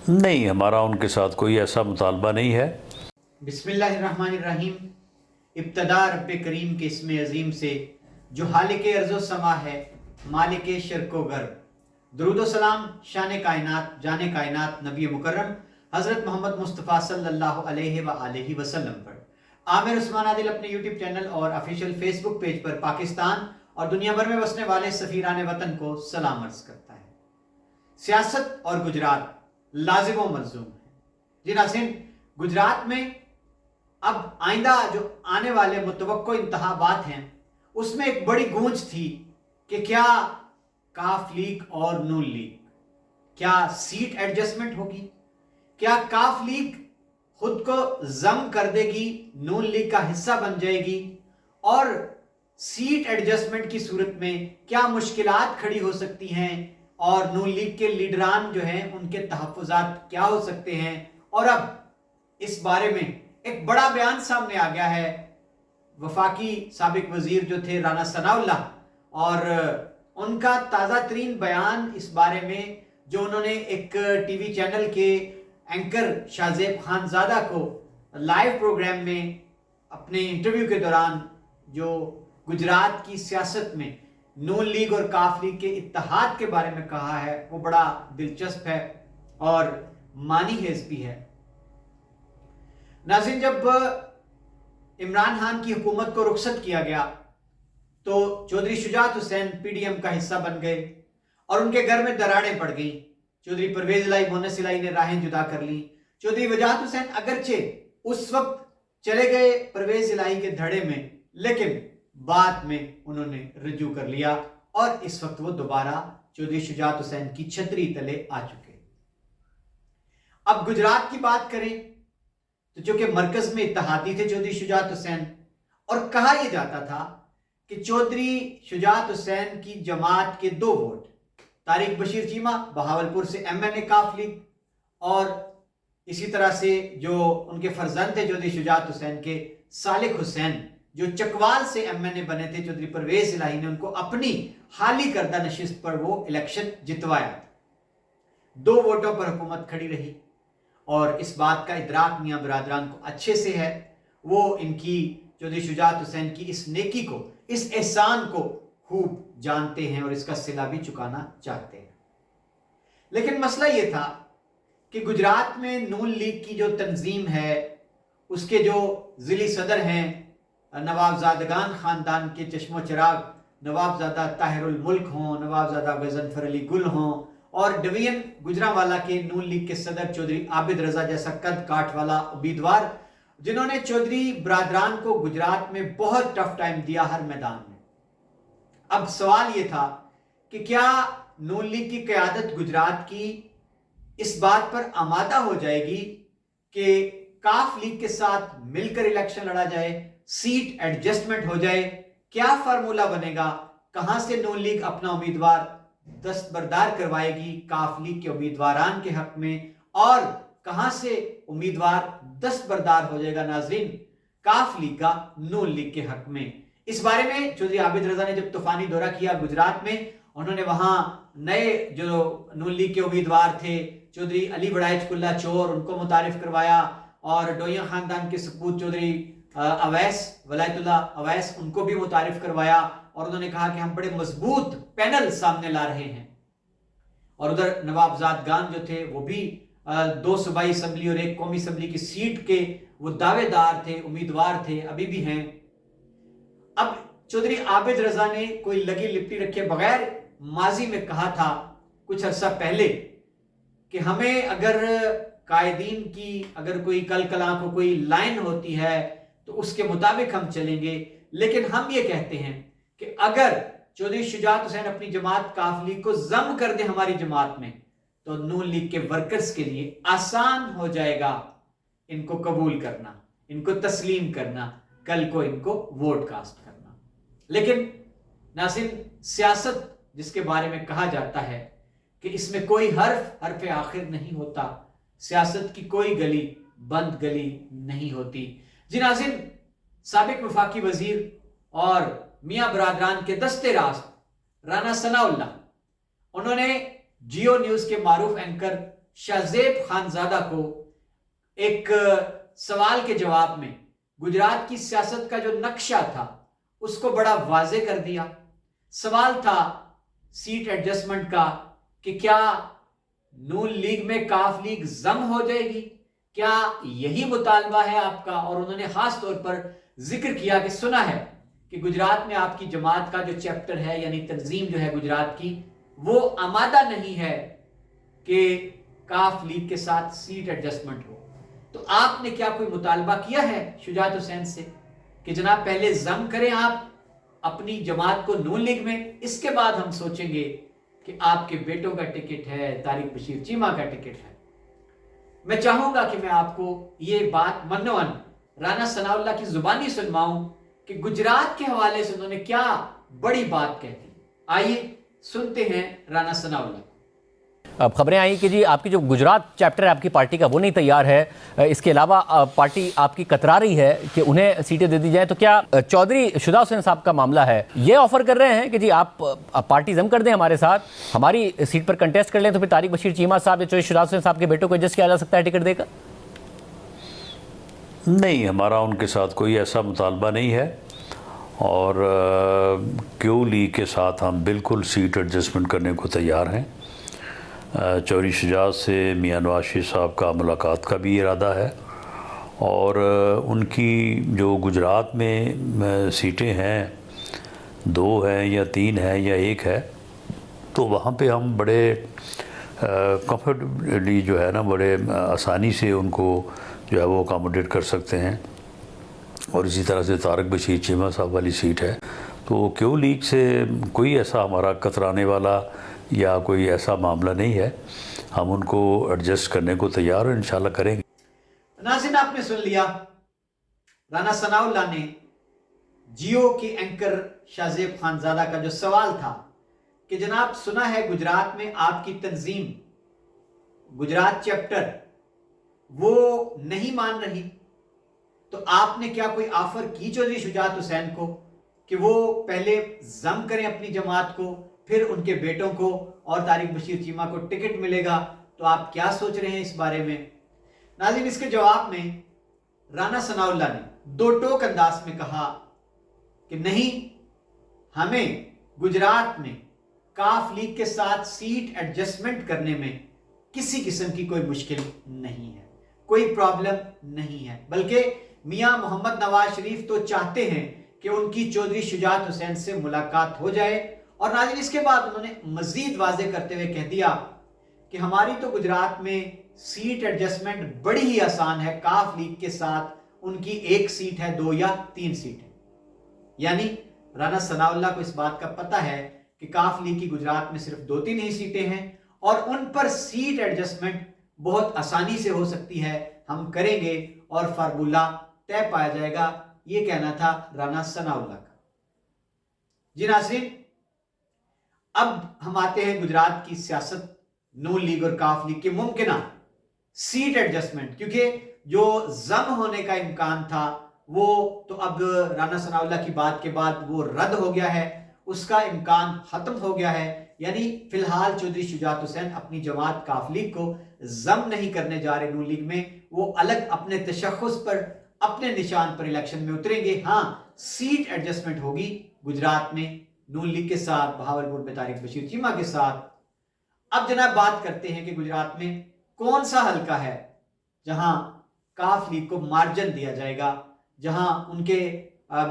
نہیں، ہمارا ان کے ساتھ کوئی ایسا مطالبہ نہیں ہے۔ بسم اللہ الرحمن الرحیم۔ ابتدا رب کریم کے اسم عظیم سے جو خالق ارض و سما ہے، مالک شرق و غرب۔ درود و سلام شان کائنات، جان کائنات، نبی مکرم حضرت محمد مصطفیٰ صلی اللہ علیہ وآلہ وسلم پر۔ عامر عثمان عادل اپنے یوٹیوب چینل اور افیشیل فیس بک پیج پر پاکستان اور دنیا بھر میں بسنے والے سفیران وطن کو سلام عرض کرتا ہے۔ سیاست اور گجرات لازم و ملزوم ہے۔ جی ناظرین، گجرات میں اب آئندہ جو آنے والے متوقع انتخابات ہیں، اس میں ایک بڑی گونج تھی کہ کیا کاف لیگ اور نون لیگ، کیا سیٹ ایڈجسٹمنٹ ہوگی؟ کیا کاف لیگ خود کو ضم کر دے گی، نون لیگ کا حصہ بن جائے گی؟ اور سیٹ ایڈجسٹمنٹ کی صورت میں کیا مشکلات کھڑی ہو سکتی ہیں، اور نون لیگ کے لیڈران جو ہیں ان کے تحفظات کیا ہو سکتے ہیں؟ اور اب اس بارے میں ایک بڑا بیان سامنے آ گیا ہے۔ وفاقی سابق وزیر جو تھے رانا ثناء اللہ، اور ان کا تازہ ترین بیان اس بارے میں جو انہوں نے ایک ٹی وی چینل کے اینکر شاہ زیب خان زادہ کو لائیو پروگرام میں اپنے انٹرویو کے دوران جو گجرات کی سیاست میں نون لیگ اور کاف لیگ کے اتحاد کے بارے میں کہا ہے، وہ بڑا دلچسپ ہے اور معنی خیز بھی ہے۔ ناظرین، جب عمران خان کی حکومت کو رخصت کیا گیا تو Chaudhry Shujaat Hussain P D M کا حصہ بن گئے اور ان کے گھر میں دراڑیں پڑ گئیں۔ چودھری پرویز الہی، مونس الہی نے راہیں جدا کر لیں۔ چودھری وجاہت حسین اگرچہ اس وقت چلے گئے پرویز الہی کے دھڑے میں، لیکن بعد میں انہوں نے رجوع کر لیا اور اس وقت وہ دوبارہ چودھری شجاعت حسین کی چھتری تلے آ چکے۔ اب گجرات کی بات کریں تو چونکہ مرکز میں اتحادی تھے چودھری شجاعت حسین، اور کہا یہ جاتا تھا کہ چودھری شجاعت حسین کی جماعت کے 2 ووٹ، طارق بشیر چیمہ بہاولپور سے ایم این اے کاف لیگ، اور اسی طرح سے جو ان کے فرزند تھے چودھری شجاعت حسین کے صالح حسین جو چکوال سے ایم این اے بنے تھے، چودھری پرویز الہی نے ان کو اپنی حالی کردہ نشست پر وہ الیکشن جتوایا۔ 2 ووٹوں پر حکومت کھڑی رہی، اور اس بات کا ادراک میاں برادران کو اچھے سے ہے۔ وہ ان کی چودھری شجاعت حسین کی اس نیکی کو، اس احسان کو خوب جانتے ہیں اور اس کا صلہ بھی چکانا چاہتے ہیں۔ لیکن مسئلہ یہ تھا کہ گجرات میں نون لیگ کی جو تنظیم ہے، اس کے جو ضلعی صدر ہیں نواب زادگان خاندان کے چشم و چراغ نواب زادہ طاہر الملک ہوں، نواب زادہ غضنفر علی گل ہوں، اور ڈویژن گجرانوالہ کے نون لیگ کے صدر چودھری عابد رضا جیسا قد کاٹ والا امیدوار، جنہوں نے چودھری برادران کو گجرات میں بہت ٹف ٹائم دیا ہر میدان میں۔ اب سوال یہ تھا کہ کیا نون لیگ کی قیادت گجرات کی اس بات پر آمادہ ہو جائے گی کہ کاف لیگ کے ساتھ مل کر الیکشن لڑا جائے، سیٹ ایڈجسٹمنٹ ہو جائے؟ کیا فارمولہ بنے گا؟ کہاں سے نون لیگ اپنا امیدوار دستبردار کروائے گی کاف لیگ کے امیدواران کے حق میں، اور کہاں سے امیدوار دستبردار ہو جائے گا ناظرین کاف لیگ کا نون لیگ کے حق میں؟ اس بارے میں چودھری عابد رضا نے جب طوفانی دورہ کیا گجرات میں، انہوں نے وہاں نئے جو نون لیگ کے امیدوار تھے چودھری علی وڑائچ کلہ چور، ان کو متعارف کروایا، اور ڈوئیاں خاندان کے سپوت چودھری اویس ولایت اللہ اویس، ان کو بھی متعارف کروایا، اور انہوں نے کہا کہ ہم بڑے مضبوط پینل سامنے لا رہے ہیں۔ اور ادھر نواب زادگان جو تھے وہ بھی 2 صوبائی اسمبلی اور 1 قومی اسمبلی کی سیٹ کے وہ دعوے دار تھے، امیدوار تھے، ابھی بھی ہیں۔ اب چودھری عابد رضا نے کوئی لگی لپٹی رکھے بغیر ماضی میں کہا تھا کچھ عرصہ پہلے کہ ہمیں اگر قائدین کی اگر کوئی کل کلاں کو کوئی لائن ہوتی ہے تو اس کے مطابق ہم چلیں گے، لیکن ہم یہ کہتے ہیں کہ اگر چودھری شجاعت حسین اپنی جماعت کاف لیگ کو ضم کر دیں ہماری جماعت میں، تو نون لیگ کے ورکرز کے لیے آسان ہو جائے گا ان کو قبول کرنا، ان کو تسلیم کرنا، کل کو ان کو ووٹ کاسٹ کرنا۔ لیکن ناظرین، سیاست جس کے بارے میں کہا جاتا ہے کہ اس میں کوئی حرف آخر نہیں ہوتا، سیاست کی کوئی گلی بند گلی نہیں ہوتی۔ جی ناظرین، سابق وفاقی وزیر اور میاں برادران کے دستے راست رانا ثناء اللہ، انہوں نے جیو نیوز کے معروف اینکر शाहजेब खानजादा को एक सवाल के जवाब में गुजरात की सियासत का जो नक्शा था उसको बड़ा वाज़े कर दिया। सवाल था सीट एडजस्टमेंट का कि क्या नून लीग में काफ लीग जम हो जाएगी, क्या यही मुतालबा है आपका? और उन्होंने खास तौर पर जिक्र किया कि सुना है कि गुजरात में आपकी जमात का जो चैप्टर है यानी तंजीम जो है गुजरात की, वो आमादा नहीं है कि काफ लीग के साथ सीट एडजस्टमेंट हो। तो आपने क्या कोई मुतालबा किया है शुजात हुसैन से कि जनाब पहले जम करें आप अपनी जमात को नून लीग में, इसके बाद हम सोचेंगे कि आपके बेटों का टिकट है, तारिक बशीर चीमा का टिकट है। मैं चाहूंगा कि मैं आपको ये बात मनोवन राना सनाउल्लाह की जुबानी सुनवाऊं कि गुजरात के हवाले से उन्होंने क्या बड़ी बात कह दी। आइए सुनते हैं राना सनाउल्लाह। अब खबरें आई कि जी आपकी जो गुजरात चैप्टर है आपकी पार्टी का वो नहीं तैयार है, इसके अलावा पार्टी आपकी कतरा रही है कि उन्हें सीटें दे दी जाए। तो क्या चौधरी शुजा हुसैन साहब का मामला है, ये ऑफर कर रहे हैं कि जी आप पार्टी जम कर दें हमारे साथ, हमारी सीट पर कंटेस्ट कर लें, तो फिर तारिक बशीर चीमा साहब या चौधरी शुजा हुसैन साहब के बेटों को एडजस्ट किया जा सकता है टिकट देकर? नहीं, हमारा उनके साथ कोई ऐसा मुतालबा नहीं है और क्यू लीग के साथ हम बिल्कुल सीट एडजस्टमेंट करने को तैयार हैं। चौधरी शुजात से मियां नवाज शरीफ साहब का मुलाकात का भी इरादा है और उनकी जो गुजरात में सीटें हैं, 2 हैं या 3 हैं या 1 है, तो वहाँ पे हम बड़े कंफर्टेबली जो है ना, बड़े आसानी से उनको जो है वो अकोमोडेट कर सकते हैं। और इसी तरह से तारिक बशीर चीमा साहब वाली सीट है, तो क्यू लीग से कोई ऐसा हमारा कतराने वाला या कोई ऐसा मामला नहीं है। हम उनको एडजस्ट करने को तैयार हैं, इंशाल्लाह करेंगे। नाज़रीन, आपने सुन लिया राना सनाउल्लाह ने जियो की एंकर शाहजेब खानजादा का जो सवाल था कि जनाब सुना है गुजरात में आपकी तंजीम गुजरात चैप्टर वो नहीं मान रही, तो आपने क्या कोई ऑफर की चौधरी शुजात हुसैन को कि वो पहले जम करें अपनी जमात को, फिर उनके बेटों को और तारिक बशीर चीमा को टिकट मिलेगा? तो आप क्या सोच रहे हैं इस बारे में? नाज़रीन, इसके जवाब में राना सनाउल्लाह ने दो टोक अंदाज में कहा कि नहीं, हमें गुजरात में काफ लीग के साथ सीट एडजस्टमेंट करने में किसी किस्म की कोई मुश्किल नहीं है, कोई प्रॉब्लम नहीं है, बल्कि मियां मोहम्मद नवाज शरीफ तो चाहते हैं कि उनकी चौधरी शुजात हुसैन से मुलाकात हो जाए। और नाज़रीन, इसके बाद उन्होंने मजीद वाज़े करते हुए कह दिया कि हमारी तो गुजरात में सीट एडजस्टमेंट बड़ी ही आसान है, काफ लीग के साथ उनकी 1 सीट है, 2 या 3 सीट है। यानी राना सनाउल्लाह को इस बात का पता है कि काफ लीग की गुजरात में सिर्फ 2-3 ही सीटें हैं और उन पर सीट एडजस्टमेंट बहुत आसानी से हो सकती है, हम करेंगे और फार्मूला तय पाया जाएगा। ये कहना था राना सनाउल्लाह का। जी नाज़रीन, अब हम आते हैं गुजरात की सियासत, नून लीग और काफ लीग के मुमकिना सीट एडजस्टमेंट, क्योंकि जो जम होने का इम्कान था वो तो अब राना सनाउल्लाह की बात के बाद वो रद्द हो गया है, उसका इम्कान खत्म हो गया है। यानी फिलहाल चौधरी शुजात हुसैन अपनी जमात काफ लीग को जम नहीं करने जा रहे नून लीग में, वो अलग अपने तशख्खुस पर, अपने निशान पर इलेक्शन में उतरेंगे। हाँ, सीट एडजस्टमेंट होगी गुजरात में नून लीग के साथ, बहावलपुर में तारिक बशीर चीमा के साथ। अब जनाब बात करते हैं कि गुजरात में कौन सा हलका है जहां काफ लीग को मार्जिन दिया जाएगा, जहां उनके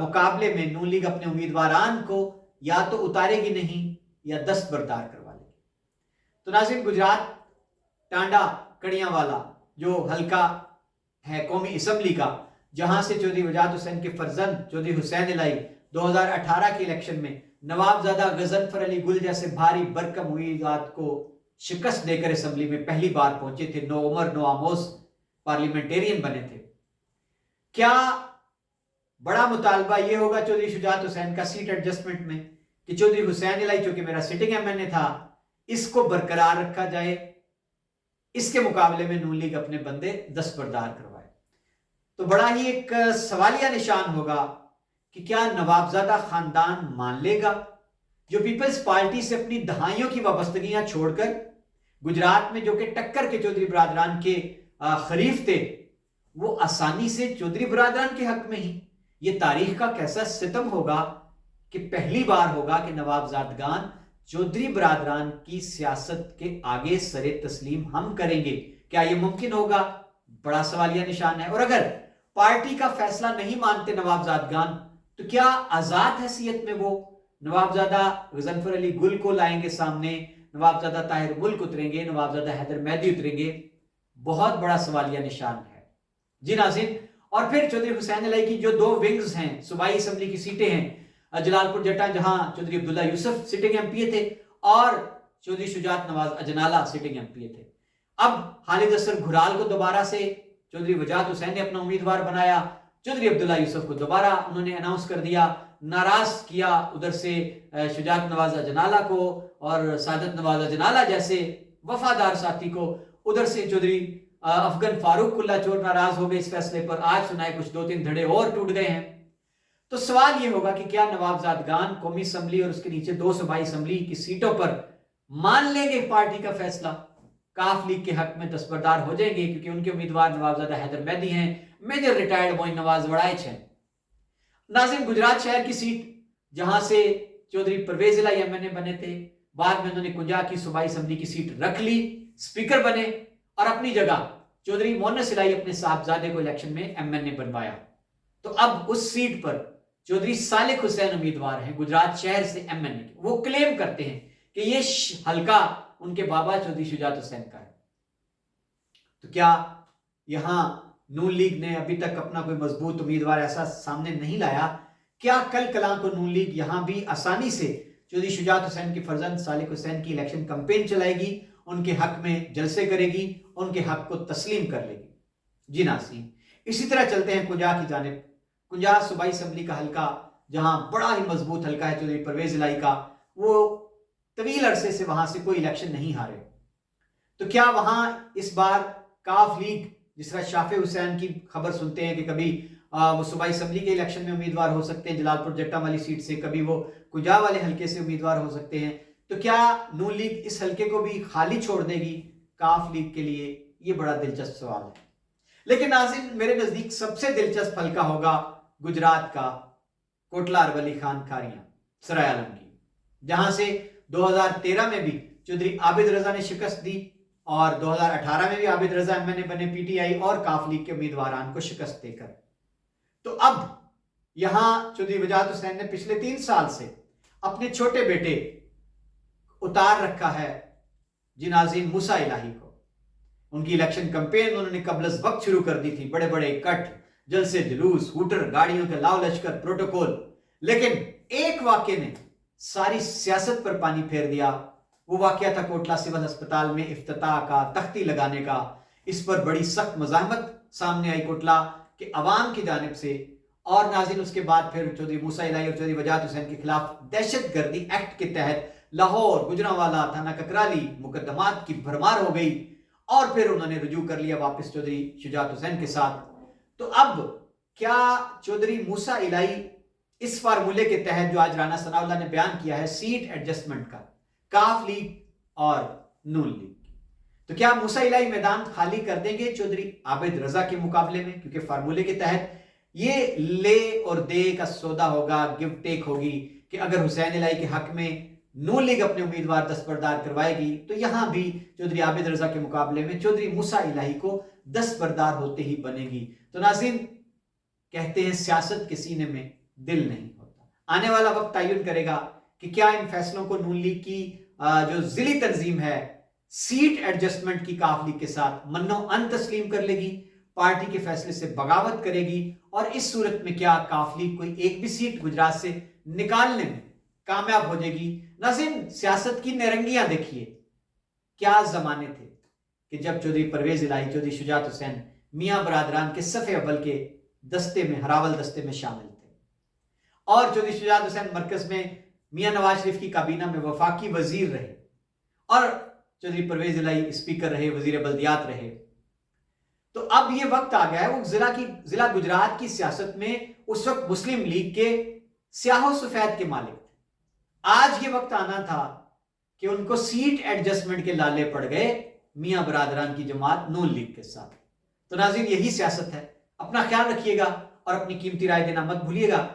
मुकाबले में नून लीग अपने उम्मीदवारान को या तो उतारेगी नहीं या दस्तबरदार करवा लेगी। तो नाज़रीन, गुजरात टांडा कड़ियांवाला जो हलका है कौमी असम्बली का, जहां से चौधरी वजाहत हुसैन के फर्जंद चौधरी हुसैन इलाही 2018 के इलेक्शन में नवाबजादा गजनफर अली गुल जैसे भारी बरकम उम्मीदवार को शिकस्त देकर असम्बली में पहली बार पहुंचे थे, नो उमर नो आमोज पार्लियामेंटेरियन बने थे। क्या बड़ा मुतालबा ये होगा चौधरी शुजात हुसैन का सीट एडजस्टमेंट में कि चौधरी हुसैन इलाही जो कि मेरा सिटिंग एमएनए था, इसको बरकरार रखा जाए, इसके मुकाबले में नून लीग अपने बंदे दस्तबरदार करवाए? तो बड़ा ही एक सवालिया निशान होगा कि क्या नवाबजादा खानदान मान लेगा, जो पीपल्स पार्टी से अपनी दहाइयों की वाबस्तगियां छोड़कर गुजरात में जो कि टक्कर के चौधरी बरादरान के खरीफ थे, वो आसानी से चौधरी बरादरान के हक में ही। ये तारीख का कैसा सितम होगा कि पहली बार होगा कि नवाबजादगान चौधरी बरादरान की सियासत के आगे सरे तस्लीम हम करेंगे। क्या ये मुमकिन होगा? बड़ा सवालिया निशान है। और अगर पार्टी का फैसला नहीं मानते नवाबजादगान, तो क्या आजाद हैसियत में वो नवाबजादा गजनफर अली गुल को लाएंगे सामने, नवाबजादा ताहिर मुल्क उतरेंगे, नवाबजादा हैदर मेहदी उतरेंगे? बहुत बड़ा सवालिया निशान है जी नाज़रीन। और फिर चौधरी हुसैन अलाई की जो 2 विंग्स हैं, सूबाई असम्बली की सीटें हैं, जलालपुर जट्टा जहां चौधरी अब्दुल्ला यूसुफ सिटिंग एमपीए थे और चौधरी शुजात नवाज अजनाला सिटिंग एमपीए थे। अब खालिद असर घुराल को दोबारा से चौधरी वजाहत हुसैन ने अपना उम्मीदवार बनाया, चौधरी अब्दुल्ला यूसुफ को दोबारा उन्होंने अनाउंस कर दिया, नाराज किया उधर से शुजात नवाज अजनाला को और सादत नवाज अजनाला जैसे वफादार साथी को, उधर से चौधरी अफगन फारूक कुल्ला चोर नाराज हो गए इस फैसले पर। आज सुनाए कुछ 2-3 धड़े और टूट गए हैं। तो सवाल यह होगा कि क्या नवाबजादगान कौमी असम्बली और उसके नीचे 2 सूबाई असम्बली की सीटों पर मान लेंगे पार्टी का फैसला, काफ लीग के हक में दस्तबरदार हो जाएंगे, क्योंकि उनके उम्मीदवार नवाबजादा हैदर मेहदी हैं, मेजर रिटायर्ड मोइन नवाज वड़ाइच हैं। नाज़रीन, गुजरात शहर की सीट जहां से चौधरी परवेज इलाही एमएनए बने थे, बाद में उन्होंने कुंजा की सूबाई असम्बली की सीट रख ली, स्पीकर बने और अपनी जगह चौधरी मोहन्नस इलाही अपने साहबजादे को इलेक्शन में एमएनए बनवाया। तो अब उस सीट पर चौधरी सालिक हुसैन उम्मीदवार हैं गुजरात शहर से एमएनए। वो क्लेम करते हैं कि ये हल्का उनके बाबा चौधरी शुजात हुसैन का है। तो क्या यहां नून लीग ने अभी तक अपना कोई मजबूत उम्मीदवार ऐसा सामने नहीं लाया? क्या कल कलां को नून लीग यहां भी आसानी से चौधरी शुजात हुसैन के फर्जंद सालिक हुसैन की इलेक्शन कैंपेन चलाएगी, उनके हक में जलसे करेगी, उनके हक को तस्लीम कर लेगी? जी नाज़रीन, इसी तरह चलते हैं कुंजा की जानिब। कुंजा सूबाई असम्बली का हल्का, जहां बड़ा ही मजबूत हल्का है चौधरी परवेज इलाही का, वो तवील अरसे से वहां से कोई इलेक्शन नहीं हारे। तो क्या वहां इस बार काफ लीग, जिस तरह शाफे हुसैन की खबर सुनते हैं कि कभी वो सूबाई असम्बली के इलेक्शन में उम्मीदवार हो सकते हैं जलालपुर जट्टा वाली सीट से, कभी वो कुंजा वाले हल्के से उम्मीदवार हो सकते हैं, तो क्या नून लीग इस हल्के को भी खाली छोड़ देगी काफ लीग के लिए? ये बड़ा दिलचस्प सवाल है। लेकिन नाज़रीन, मेरे नजदीक सबसे दिलचस्प हल्का होगा गुजरात का कोटला अरवली खान खारियां सराय आलम की, जहां से 2013 में भी चौधरी आबिद रजा ने शिकस्त दी और 2018 में भी आबिद रजा एमएनए बने पीटीआई और काफ लीग के उम्मीदवारान को शिकस्त देकर। तो अब यहां चौधरी वजाहत हुसैन ने पिछले 3 साल से अपने छोटे बेटे उतार रखा है जी नाज़रीन मूसा इलाही को। उनकी इलेक्शन कैंपेन उन्होंने कबल वक्त शुरू कर दी थी, बड़े बड़े कट, जलसे, जुलूस, हूटर, गाड़ियों के लाव लश्कर, प्रोटोकॉल। लेकिन एक वाक्य ने सारी सियासत पर पानी फेर दिया। वो वाकया था कोटला सिविल अस्पताल में इफ्तिताह का, तख्ती लगाने का। इस पर बड़ी सख्त मज़ाहमत सामने आई कोटला के अवाम की जानिब से। और नाज़रीन, उसके बाद फिर चौधरी मूसा इलाही और चौधरी वजाहत हुसैन के खिलाफ दहशत गर्दी एक्ट के तहत लाहौर, गुजरांवाला, थाना ककराली मुकदमात की भरमार हो गई और फिर उन्होंने रुजू कर लिया वापस चौधरी शुजात हुसैन के साथ। तो अब क्या चौधरी मूसा इलाही इस फार्मूले के तहत जो आज राना सनाउल्लाह ने बयान किया है सीट एडजस्टमेंट का, काफ लीग और नून लीग, तो क्या मूसा इलाही मैदान खाली कर देंगे चौधरी आबिद रजा के मुकाबले में? क्योंकि फार्मूले के तहत ये ले और दे का सौदा होगा, गिव टेक होगी कि अगर हुसैन इलाही के हक में नून लीग अपने उम्मीदवार दस्तबरदार करवाएगी तो यहां भी चौधरी आबिद रजा के मुकाबले में चौधरी मूसा इलाही को दस्तबरदार होते ही बनेगी। तो नाज़रीन, कहते हैं सियासत के सीने में दिल नहीं होता। आने वाला वक्त तयन करेगा कि क्या इन फैसलों को नून लीग की जो जिली तंजीम है सीट एडजस्टमेंट की काफ लीग के साथ मन्नो अन तस्लीम कर लेगी, पार्टी के फैसले से बगावत करेगी, और इस सूरत में क्या काफ लीग कोई एक भी सीट गुजरात से निकालने में कामयाब हो जाएगी? नाज़रीन, सियासत की निरंगियां देखिए। क्या जमाने थे कि जब चौधरी परवेज इलाही, चौधरी शुजात हुसैन मियां बरादरान के सफ़े अव्वल के दस्ते में, हरावल दस्ते में शामिल थे, और चौधरी शुजात हुसैन मरकज में मियां नवाज शरीफ की काबीना में वफाकी वजीर रहे और चौधरी परवेज इलाही स्पीकर रहे, वजीर बल्दियात रहे। तो अब ये वक्त आ गया है, वो जिला गुजरात की सियासत में उस वक्त मुस्लिम लीग के स्याहो सफेद के मालिक थे। आज ये वक्त आना था کہ ان کو سیٹ ایڈجسٹمنٹ کے لالے پڑ گئے میاں برادران کی جماعت نون لیگ کے ساتھ۔ تو ناظرین یہی سیاست ہے، اپنا خیال رکھیے گا اور اپنی قیمتی رائے دینا مت بھولیے گا۔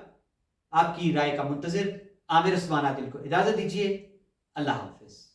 آپ کی رائے کا منتظر۔ عامر عثمان عادل کو اجازت دیجیے، اللہ حافظ۔